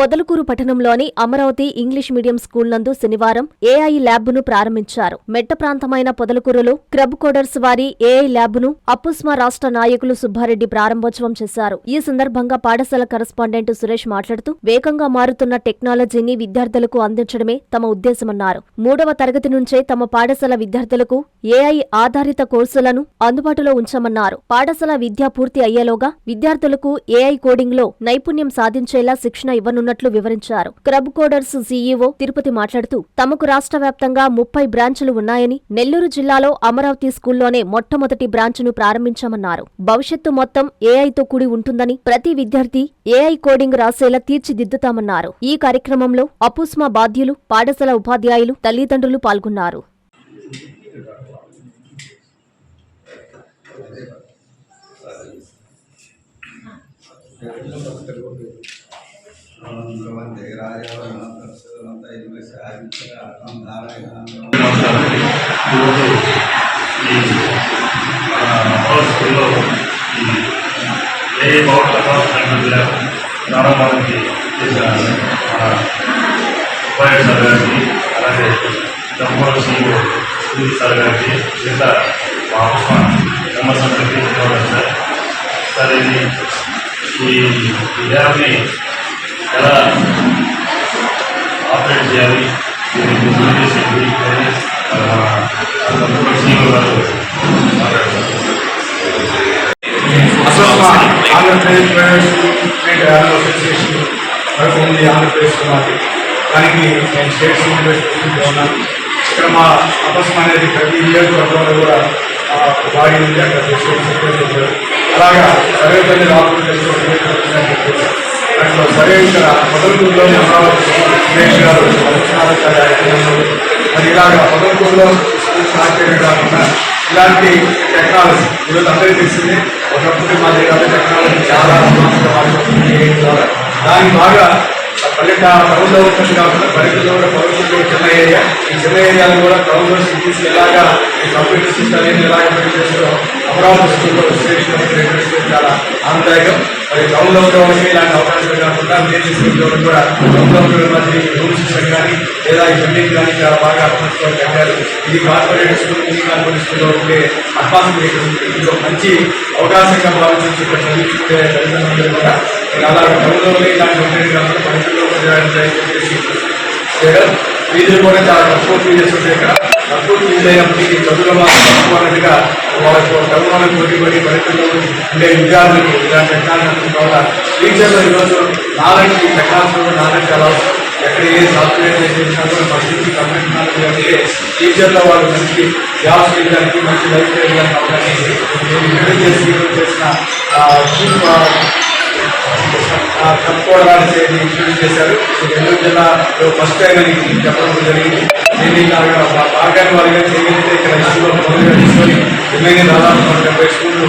పొదలకూరు పట్టణంలోని Amaravati English medium school నందు శనివారం ఏఐ ల్యాబ్ను ప్రారంభించారు. మెట్ట ప్రాంతమైన పొదలకూరులో క్రబ్ కోడర్స్ వారి ఏఐ ల్యాబ్ను అప్పుస్మా రాష్ట్ర నాయకులు సుబ్బారెడ్డి ప్రారంభోత్సవం చేశారు. ఈ సందర్భంగా పాఠశాల కరెస్పాండెంట్ సురేష్ మాట్లాడుతూ వేగంగా మారుతున్న టెక్నాలజీని విద్యార్థులకు అందించడమే తమ ఉద్దేశమన్నారు. 3వ తరగతి నుంచే తమ పాఠశాల విద్యార్థులకు ఏఐ ఆధారిత కోర్సులను అందుబాటులో ఉంచామన్నారు. పాఠశాల విద్య పూర్తి అయ్యేలోగా విద్యార్థులకు ఏఐ కోడింగ్లో నైపుణ్యం సాధించేలా శిక్షణ ఇవ్వనున్నట్లు వివరించారు. క్రబ్ కోడర్స్ సీఈఓ తిరుపతి మాట్లాడుతూ తమకు రాష్ట్ర వ్యాప్తంగా 30 బ్రాంచులు ఉన్నాయని, నెల్లూరు జిల్లాలో అమరావతి స్కూల్లోనే మొట్టమొదటి బ్రాంచ్ను ప్రారంభించామన్నారు. భవిష్యత్తు మొత్తం ఏఐతో కూడి ఉంటుందని, ప్రతి విద్యార్థి ఏఐ కోడింగ్ రాసేలా తీర్చిదిద్దుతామన్నారు. ఈ కార్యక్రమంలో అపుస్మా బాధ్యులు, పాఠశాల ఉపాధ్యాయులు, తల్లిదండ్రులు పాల్గొన్నారు. ప్రారంభానికి చేసిన మన ఉపాధ్యాయ సార్ గారికి, అలాగే దంపతుల స్కూల్ సార్ గారికి, మిగతా మా మెంబర్స్ అందరికీ సార్. సార్ ఇది ఈ ల్యాబ్ని ఎలా ఆపరేట్ చేయాలి, చేసేది దంపతుల సీఓ గారు మాట్లాడతారు. ఆంధ్రప్రదేశ్ ప్రైవేట్ స్టేట్ అసోసియేషన్ తరఫు ఉంది. ఆంధ్రప్రదేశ్ మాది దానికి నేను స్టేట్ యూనివర్సిటీలో ఉన్నాను. ఇక్కడ మా అపస్మా అనేది ప్రతి నియోజకవర్గంలో కూడా బాడీ ఉంది. అక్కడ చేస్తారు. అలాగా సర్వే పల్లి రాకుండా దాంట్లో సర్వే ఇక్కడ పొదలకూరులోని అమరావతి సురేష్ గారు మరి ఇలాగా పొదలకూరులో స్కూల్ స్టార్ట్ చేయడం కాకుండా ఇలాంటి టెక్నాలజీ ఈరోజు అందరికీ తెలిసింది. ఒకప్పుడు మా దగ్గర టెక్నాలజీ చాలా ద్వారా దానికి బాగా టౌన్లో ఉంటుంది కాకుండా పల్లెటూరులో కూడా పల్లెటూరులో చిన్న ఏరియా, ఈ చిన్న ఏరియాలో కూడా టౌన్లో సిటీస్ ఎలాగా ఈ కంప్యూటర్ సిస్టమ్ అనేది ఎలాగ పెట్టి చేస్తారో అమరావతి స్కూల్లో స్టేషన్ చాలా ఆనందదాయకం. మరి టౌన్లో ఉన్న వాళ్ళకి ఇలాంటి అవకాశాలు కాకుండా విలేజ్ స్కూల్లో కూడా టౌన్లో ఉన్న మంది రూమ్ సిస్టమ్ కానీ లేదా ఈ బిల్డింగ్ కానీ చాలా బాగా అడ్వాన్స్గా కట్టారు. ఇది కార్పొరేట్ స్కూల్, మినీ కార్పొరేట్ స్కూల్లో ఉండే అడ్వాన్స్ ఇందులో మంచి అవకాశంగా భావించి ఇక్కడ చదివించుకునే తల్లిదండ్రులు కూడా అలాగే టౌన్లో ఇలాంటి ఉండేది కాకుండా పల్లెటూరులో చెప్పేసి చేయడం. ఫీజులు కూడా చాలా తక్కువ ఫీజెస్ ఉంటాయి. ఇక్కడ తక్కువ ఫీజు అయినప్పటికీ చదువుల తక్కువ అన్నట్టుగా వాళ్ళకు చదువులను పోటీపడి పల్లెటూరులో ఉండే విద్యార్థులకు ఇలాంటి టెక్నాలజీ వల్ల టీచర్లు ఈరోజు నాలెడ్జ్, టెక్నాలజీ నాలెడ్జ్ చాలా అవసరం. ఎక్కడ ఏ సాఫ్ట్వేర్ చేసినా కూడా పరిస్థితి కంప్యూటర్ అంటే టీచర్లో వాళ్ళు మంచి జాబ్స్ చేయడానికి, మంచి లైఫ్ చేయడానికి అవకాశం ఇంట్రడ్యూస్ చేసిన కప్పుకోవడానికి ఇంట్రడ్యూస్ చేశారు. నెల్లూరు జిల్లాలో ఫస్ట్ టైం అని చెప్పడం జరిగింది. దీన్ని ఆర్గాన్ వారిగా చేయగలిగితే ఇక్కడ స్కూల్లో మొదలుగా తీసుకొని ఎమ్మెల్యే దాదాపు 70 స్కూళ్ళు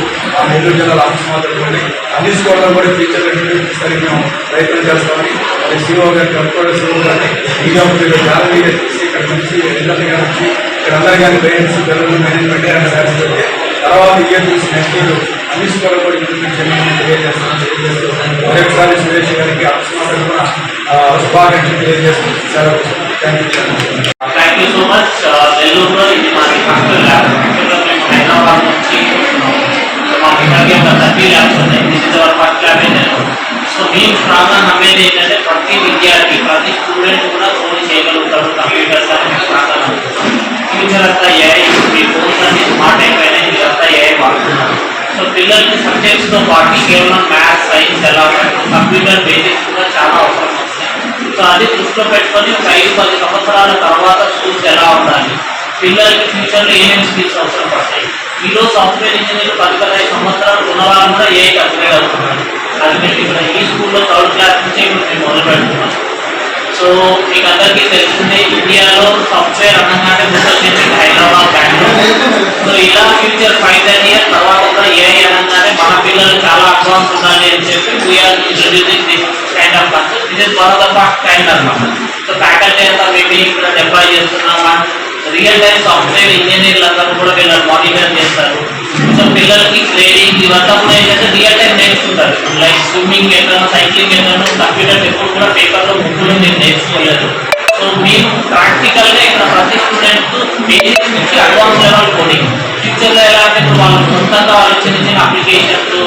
నెల్లూరు జిల్లాలో ఆఫీస్మాత్రమే అన్ని స్కూళ్ళలో కూడా టీచర్లు ఇంట్రడ్యూస్ చేస్తారని మేము ప్రయత్నం చేస్తామని మరి సీఓ గారి కప్పుకోవడం సీఓ గారిని ఈగా గ్యాలరీగా తీసి ఇక్కడ నుంచి రిజల్ట్గా వచ్చి ఇక్కడ అందరి కానీ పేరెంట్స్, పిల్లలు, మేనేజ్మెంట్ పెడితే తర్వాత ఇయర్ చూసి నెక్స్ట్ ఇయర్ అన్ని స్కూల్లో కూడా ఇంప్లిమెంట్ చేయాలని తెలియజేస్తామని మరొకసారి సురేష్ గారికి అపస్మాత్రం కూడా శుభాకాంక్షలు తెలియజేస్తున్నాను. Thank you so much. నెల్లూరులో ఇది మాది ఫస్ట్ ల్యాబ్. మేము హైదరాబాద్ నుంచి మా పిల్లలకి ఒక 30 ల్యాబ్స్ ఉన్నాయి. This is our first lab in Nellore. So మేము స్ట్రాంగ్గా నమ్మేది ఏంటంటే ప్రతి విద్యార్థి, ప్రతి స్టూడెంట్ కూడా ఫోన్ చేయగలుగుతారు, కంప్యూటర్స్ అని స్ట్రాంగ్గా నమ్ముతున్నాం. ఫ్యూచర్ అంతా ఏఐ, మీ ఫోన్స్ అన్ని స్మార్ట్ అయిపోయినాయి, మీరంతా ఏఐ వాడుతున్నారు. సో పిల్లలకి సబ్జెక్ట్స్తో పాటు కేవలం మ్యాథ్స్, సైన్స్ ఎలా కంప్యూటర్ బేసిక్స్ కూడా చాలా అవసరం వస్తాయి. సో అది దృష్టిలో పెట్టుకొని ఒక 5-10 సంవత్సరాల తర్వాత స్కూల్స్ ఎలా ఉండాలి, పిల్లలకి ఫ్యూచర్లో ఏమేమి స్కిల్స్ అవసరం పడతాయి. ఈరోజు సాఫ్ట్వేర్ ఇంజనీర్లు 10-15 సంవత్సరాలు ఉన్న వాళ్ళు కూడా ఏఐకి అప్గ్రేడ్ అవుతున్నారు. అది ఇక్కడ ఈ స్కూల్లో 3rd క్లాస్ నుంచే ఇప్పుడు మేము మొదలు పెడుతున్నాం. సో మీకు అందరికీ తెలిసిందే, ఇండియాలో సాఫ్ట్వేర్ అనగానే ముందు హైదరాబాద్, బెంగళూరు. సో ఇలా ఫ్యూచర్ 5-10 years తర్వాత కూడా ఏఐ అనగానే మన పిల్లలు చాలా అడ్వాన్స్ ఉండాలి అని చెప్పి we're introducing this kind of concept. This is one of the first kind అన్నమాట. సో ఫ్యాకల్టీ అంతా మేబీ ఇక్కడ డిప్లాయ్ చేస్తున్నాం. రియల్ టైం సాఫ్ట్వేర్ ఇంజనీర్లు అందరూ కూడా వీళ్ళని మానిటర్ చేస్తారు. సో పిల్లలకి ట్రైనింగ్ ఇవంతా కూడా ఏంటంటే రియల్ టైం నేర్చుకుంటారు. లైక్ స్విమ్మింగ్ ఎట్లనో, సైక్లింగ్ ఎట్లనో, కంప్యూటర్ ఎప్పుడు కూడా పేపర్లో బుక్కులు మీరు నేర్చుకోలేదు. సో మేము ప్రాక్టికల్గా ఇక్కడ ప్రతి స్టూడెంట్ బేసిక్స్ నుంచి అడ్వాన్స్ లెవెల్ కోడింగ్ ఫ్యూచర్లో ఎలా అంటే వాళ్ళు సొంతంగా వాళ్ళు చిన్న చిన్న అప్లికేషన్స్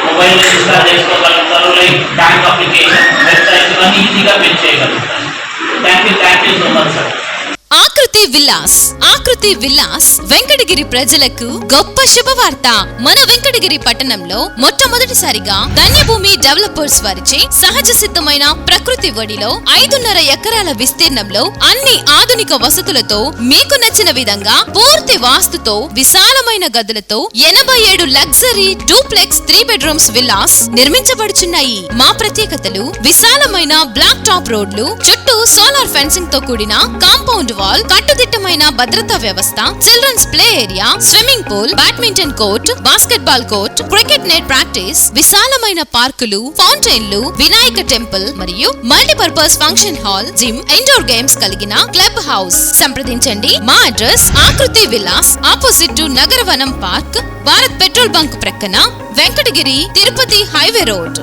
మొబైల్ ఇన్స్టాల్ చేసుకోగలుగుతారు. లైక్ బ్యాంక్ అప్లికేషన్, వెబ్సైట్స్ ఇవన్నీ ఈజీగా బిల్డ్ చేయగలుగుతారు. Thank you so much sir. ఆకృతి విలాస్ వెంకటగిరి ప్రజలకు గొప్ప శుభవార్త. మన వెంకటగిరి పట్టణంలో మొట్టమొదటిసారిగా ధన్యభూమి డెవలపర్స్ వారిచే సహజ సిద్ధమైన ప్రకృతి ఒడిలో 5.5 ఎకరాల విస్తీర్ణంలో అన్ని ఆధునిక వసతులతో మీకు నచ్చిన విధంగా పూర్తి వాస్తుతో విశాలమైన గదులతో 87 లగ్జరీ డూప్లెక్స్ 3 బెడ్రూమ్స్ విల్లాస్ నిర్మించబడుచున్నాయి. మా ప్రత్యేకతలు విశాలమైన బ్లాక్ టాప్ రోడ్లు, చుట్టూ సోలార్ ఫెన్సింగ్ తో కూడిన కాంపౌండ్ వాల్, కట్టుదిట్టమైన భద్రతా వ్యవస్థ, children's play area, swimming pool, badminton court, basketball court, cricket net practice, విశాలమైన పార్కులు, ఫౌంటైన్లు, వినాయక టెంపుల్ మరియు multipurpose function hall, gym, indoor games కలిగిన క్లబ్ హౌస్. సంప్రదించండి. మా address Akruthi Vilas, opposite to Nagaravanam park, Bharat petrol bunk ప్రక్కన, వెంకటగిరి తిరుపతి హైవే రోడ్.